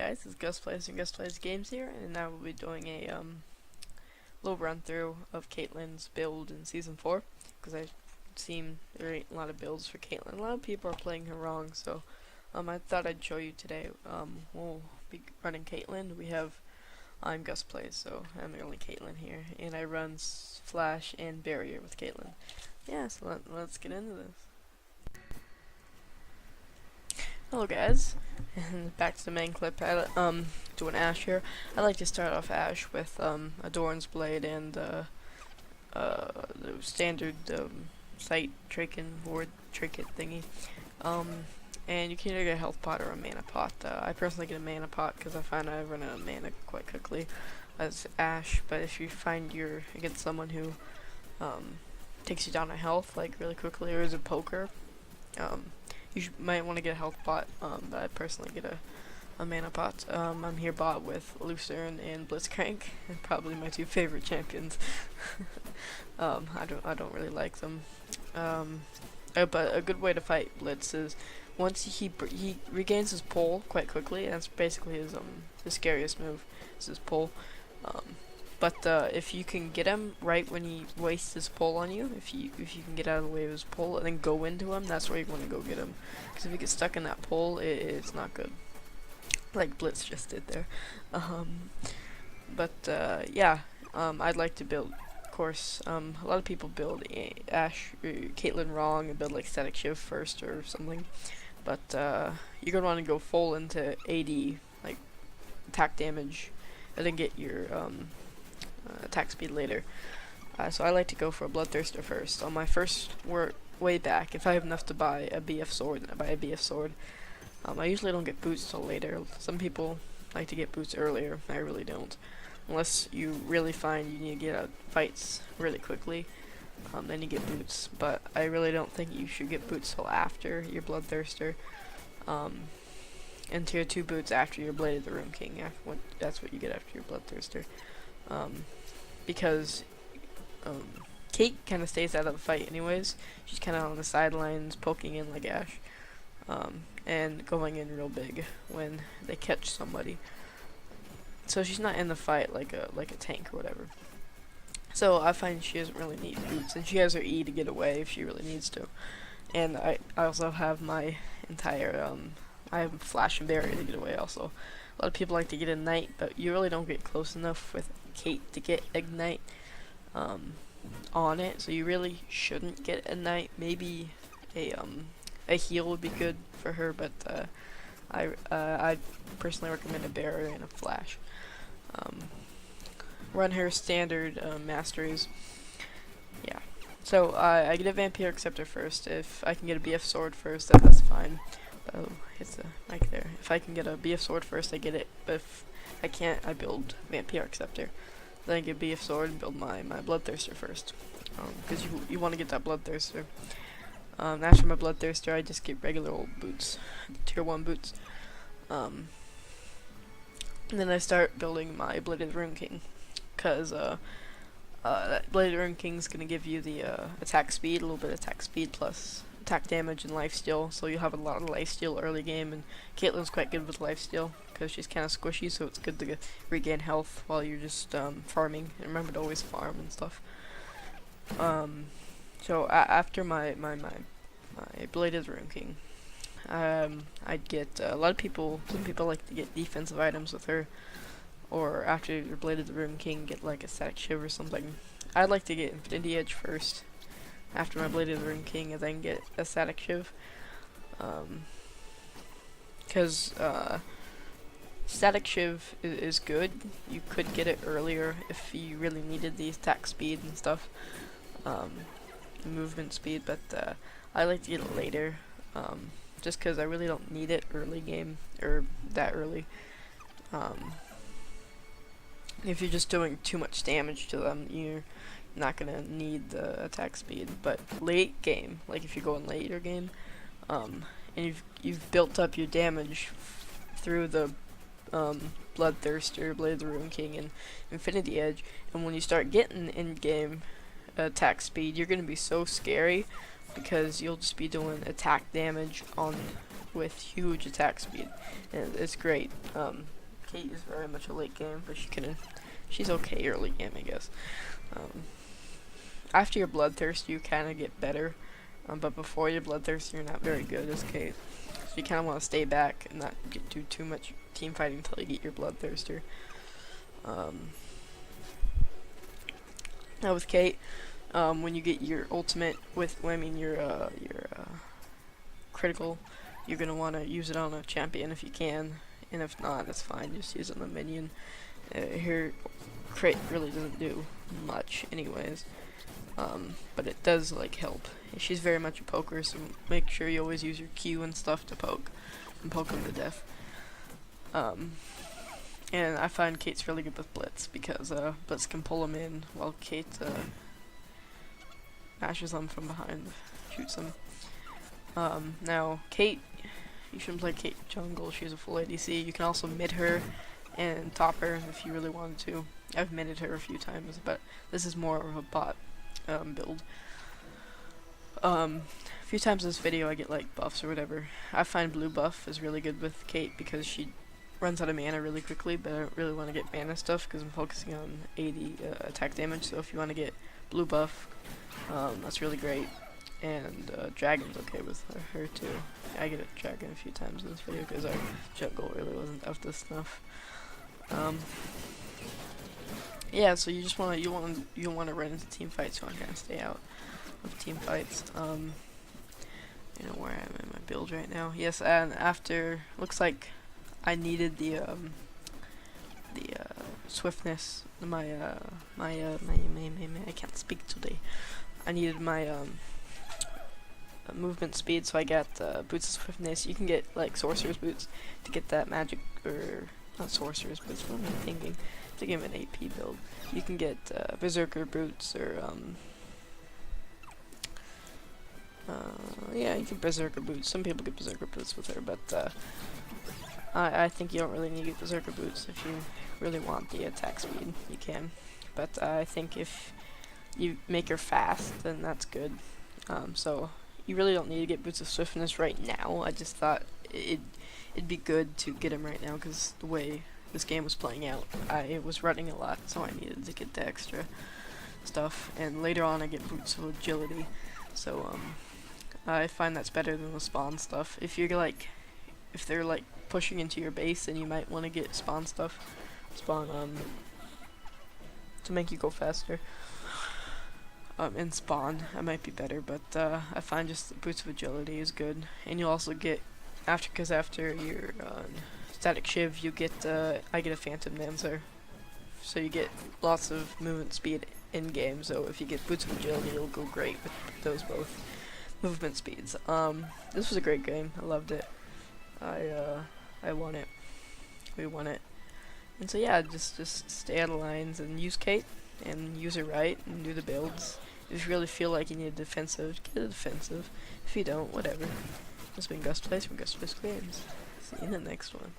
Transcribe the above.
guys, it's Gus Plays and Gus Plays Games here, and now we'll be doing a little run through of Caitlyn's build in Season 4, because I've seen there ain't a lot of builds for Caitlyn. A lot of people are playing her wrong, so I thought I'd show you today. We'll be running Caitlyn. I'm Gus Plays, so I'm the only Caitlyn here, and I run Flash and Barrier with Caitlyn. Yeah, so let's get into this. Hello guys, and back to the main clip. Doing Ash here. I like to start off Ash with a Doran's Blade and the standard sight trinket ward trinket thingy. And you can either get a health pot or a mana pot. I personally get a mana pot because I find I run out of mana quite quickly as Ash. But if you find you're against someone who takes you down a health like really quickly, or is a poker, you might want to get a health pot, but I personally get a mana pot. I'm here bought with Lucerne and Blitzcrank, and probably my two favorite champions. I don't really like them. But a good way to fight Blitz is once he regains his pull quite quickly. And that's basically his scariest move, is his pull. But if you can get him right when he wastes his pull on you, if you can get out of the way of his pull and then go into him, that's where you want to go get him. Because if you get stuck in that pull, it's not good. Like Blitz just did there. Yeah, I'd like to build. Of course, a lot of people build Ash or Caitlyn wrong and build like static shiv first or something. But you're gonna want to go full into AD, like attack damage, and then get your attack speed later. So I like to go for a BloodThirster first. On my first work way back, if I have enough to buy a BF sword, then I buy a BF sword. I usually don't get boots till later. Some people like to get boots earlier. I really don't. Unless you really find you need to get out fights really quickly, then you get boots. But I really don't think you should get boots till after your BloodThirster. And tier 2 boots after your Blade of the Ruin King. That's what you get after your BloodThirster. Because Kate kind of stays out of the fight anyways. She's kind of on the sidelines, poking in like Ash, and going in real big when they catch somebody. So she's not in the fight like a tank or whatever. So I find she doesn't really need boots, and she has her E to get away if she really needs to. And I also have my entire I have Flash and Barrier to get away also. A lot of people like to get Ignite, but you really don't get close enough with Kate to get Ignite on it, so you really shouldn't get Ignite. Maybe a heal would be good for her, but I personally recommend a Barrier and a Flash. Run her standard masteries. Yeah. So I get a Vampire Acceptor first. If I can get a BF Sword first, that's fine. Oh, it's a mic there. If I can get a BF Sword first, I get it. But if I can't, I build Vampire Acceptor. Then I get BF Sword and build my BloodThirster first. Because you want to get that BloodThirster. After my BloodThirster, I just get regular old boots. Tier 1 boots. And then I start building my Blade of the Ruin King. Because that Blade of the Ruin King is going to give you the attack speed, a little bit of attack speed plus attack damage and lifesteal, so you'll have a lot of lifesteal early game, and Caitlyn's quite good with lifesteal because she's kind of squishy, so it's good to regain health while you're just farming, and remember to always farm and stuff. So after my Blade of the Ruin King, I'd get some people like to get defensive items with her, or after your Blade of the Ruin King, get like a static shiv or something. I'd like to get Infinity Edge first, after my Blade of the Ruin King, and then get a static shiv. Because static shiv is good. You could get it earlier if you really needed the attack speed and stuff, movement speed, but I like to get it later, just because I really don't need it early game, or that early. If you're just doing too much damage to them, you're not gonna need the attack speed. But late game, like if you're going later game, and you've built up your damage through the BloodThirster, Blade of the Ruin King, and Infinity Edge, and when you start getting in game attack speed, you're gonna be so scary because you'll just be doing attack damage on with huge attack speed, and it's great. Kate is very much a late game, but she's okay early game, I guess. After your BloodThirster, you kind of get better, but before your BloodThirster, you're not very good as Kate. So you kind of want to stay back and not do too much team fighting until you get your BloodThirster. Now with Kate, when you get your ultimate your critical, you're gonna want to use it on a champion if you can, and if not, that's fine. Just use it on a minion. Her crit really doesn't do much, anyways, but it does like help. She's very much a poker, so make sure you always use your Q and stuff to poke them to death. And I find Kate's really good with Blitz because Blitz can pull him in while Kate mashes them from behind, shoots them. Now Kate, you shouldn't play Kate jungle. She's a full ADC. You can also mid her and top her if you really wanted to. I've midded her a few times, but this is more of a bot build. A few times in this video I get like buffs or whatever. I find blue buff is really good with Kate because she runs out of mana really quickly, but I don't really want to get mana stuff because I'm focusing on 80 attack damage. So if you want to get blue buff, that's really great. And dragon's okay with her too. I get a dragon a few times in this video because our jungle really wasn't up to snuff. Yeah, so you just want to run into team fights. You want to kind of stay out of team fights. You know where I am in my build right now. Yes, and after looks like I needed the swiftness. I can't speak today. I needed my movement speed, so I got boots of swiftness. You can get like sorcerer's boots to get that magic, or not sorcerer's boots. What am I thinking? To give an AP build, you can get berserker boots or yeah, you can berserker boots. Some people get berserker boots with her, but I think you don't really need to get berserker boots. If you really want the attack speed, you can. But I think if you make her fast, then that's good. So you really don't need to get boots of swiftness right now. I just thought it'd be good to get him right now because the way this game was playing out, I was running a lot, so I needed to get the extra stuff. And later on, I get boots of agility. So I find that's better than the spawn stuff. If they're like pushing into your base, then you might want to get spawn to make you go faster. And spawn, I might be better, but I find just the boots of agility is good. And you'll also get after your static shiv, you get I get a phantom dancer, so you get lots of movement speed in game. So if you get boots of agility, it'll go great with those both movement speeds. This was a great game. I loved it. I won it. We won it. And so yeah, just stay out of lines and use Kate and use her right and do the builds. If you really feel like you need a defensive, get a defensive. If you don't, whatever. This has been Gus Plays from Gus Plays Games. See you in the next one.